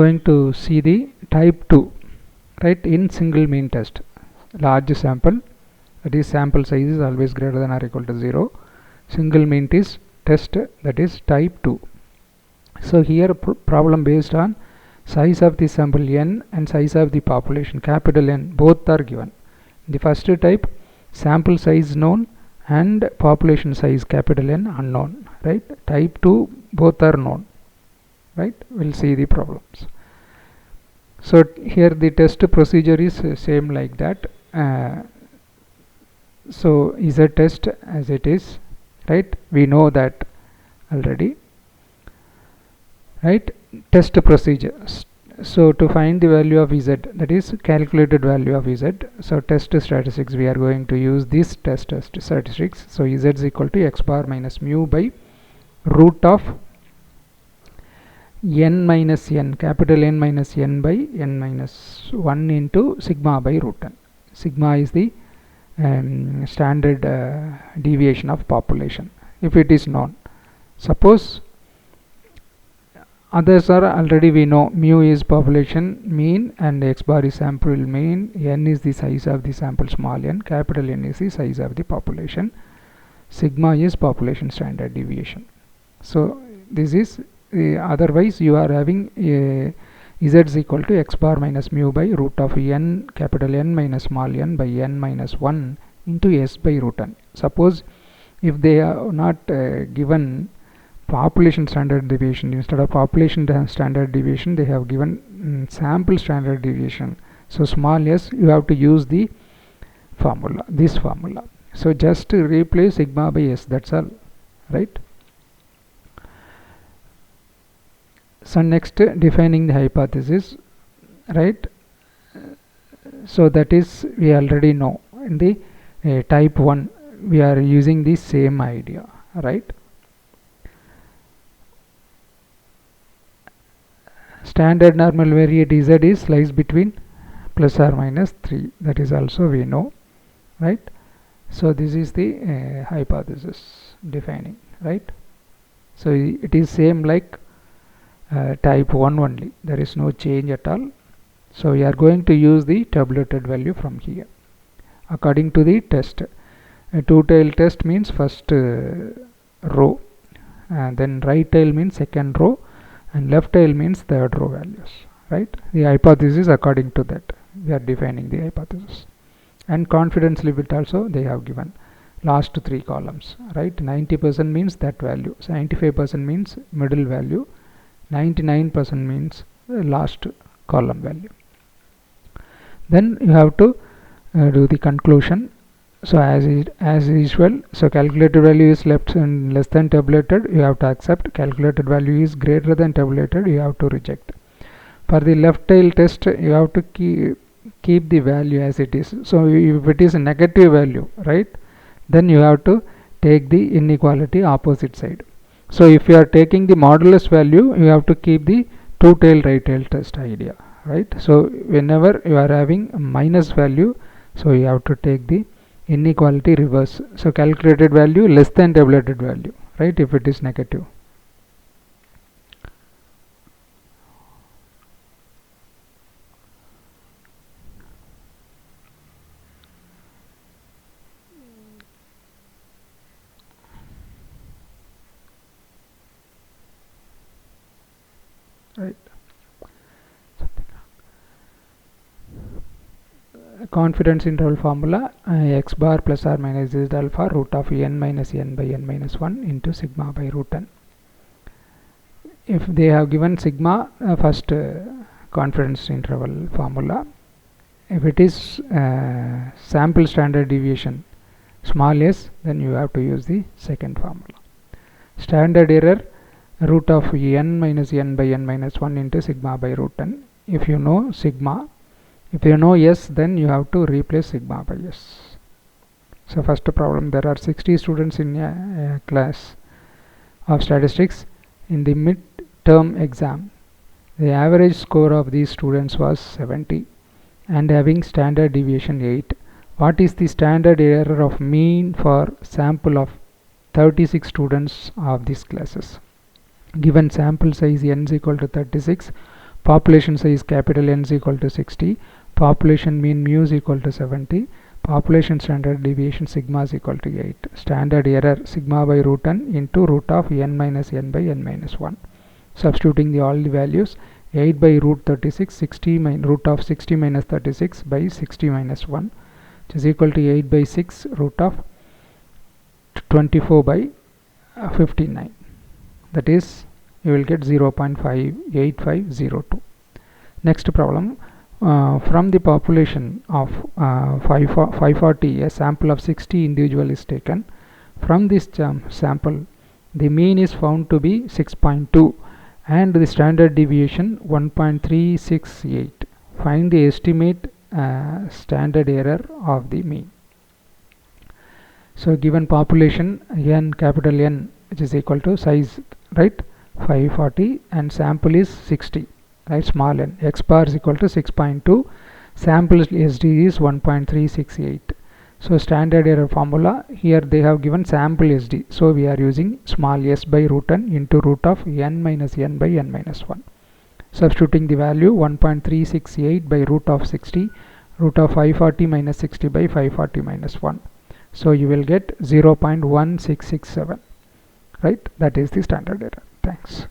Going to see the type 2, right, in single mean test. Large sample, that is sample size is always greater than or equal to 0. Single mean is test, that is type 2. So here problem based on size of the sample n and size of the population capital N, both are given. The first type, sample size known and population size capital N unknown, right. Type 2 both are known, right. We'll see the problems. So here the test procedure is same like that. So Z test as it is, right, we know that already, right. Test procedure. So to find the value of Z, that is calculated value of Z, so test statistics, we are going to use this test statistics. So Z is equal to x bar minus mu by root of n minus n, capital N minus n by n minus 1 into sigma by root n. Sigma is the standard deviation of population if it is known. Suppose others are already we know, mu is population mean and x bar is sample mean, n is the size of the sample small n, capital N is the size of the population, sigma is population standard deviation. So this is otherwise you are having Z is equal to x bar minus mu by root of n capital N minus small n by n minus 1 into s by root n. Suppose if they are not given population standard deviation, instead of population standard deviation they have given sample standard deviation, so small s, you have to use the formula, this formula. So just replace sigma by s, that's all, right. So next, defining the hypothesis, right. So that is we already know in the type 1 we are using the same idea, right. Standard normal variate Z is lies between plus or minus 3, that is also we know, right. So this is the hypothesis defining, right. So it is same like type 1 only, there is no change at all. So we are going to use the tabulated value from here according to the test. A two-tail test means first row, and then right tail means second row, and left tail means third row values, right. The hypothesis according to that we are defining the hypothesis. And confidence level also they have given last 3 columns, right. 90% means that value, 95% means middle value, 99% means last column value. Then you have to do the conclusion. So as usual, so calculated value is less than tabulated, you have to accept. Calculated value is greater than tabulated, you have to reject. For the left tail test, you have to keep the value as it is. So if it is a negative value, right, then you have to take the inequality opposite side. So if you are taking the modulus value, you have to keep the two-tail right tail test idea, right. So whenever you are having a minus value, so you have to take the inequality reverse. So calculated value less than tabulated value, right, if it is negative. Right. Confidence interval formula, x bar plus or minus z alpha root of n minus n by n minus 1 into sigma by root n. If they have given sigma, first confidence interval formula, if it is sample standard deviation small s, then you have to use the second formula. Standard error, root of n minus n by n minus 1 into sigma by root n. If you know sigma, if you know s, then you have to replace sigma by s. So first problem, there are 60 students in a class of statistics. In the mid-term exam, the average score of these students was 70 and having standard deviation 8. What is the standard error of mean for sample of 36 students of these classes? Given sample size n is equal to 36, Population size capital N is equal to 60. Population mean mu is equal to 70. Population standard deviation sigma is equal to 8. Standard error sigma by root n into root of n minus n by n minus 1. Substituting all the values, 8 by root 36, 60 root of 60 minus 36 by 60 minus 1, which is equal to 8 by 6 root of 24 by 59. That is, you will get 0.58502. Next problem. From the population of 540, a sample of 60 individual is taken. From this sample, the mean is found to be 6.2 and the standard deviation 1.368. Find the estimate standard error of the mean. So given population n, capital N, which is equal to size, right, 540, and sample is 60, right, small n, x bar is equal to 6.2, sample SD is 1.368. So standard error formula, here they have given sample SD, so we are using small s by root n into root of n minus n by n minus 1. Substituting the value 1.368 by root of 60, root of 540 minus 60 by 540 minus 1. So you will get 0.1667, right? That is the standard error. Thanks.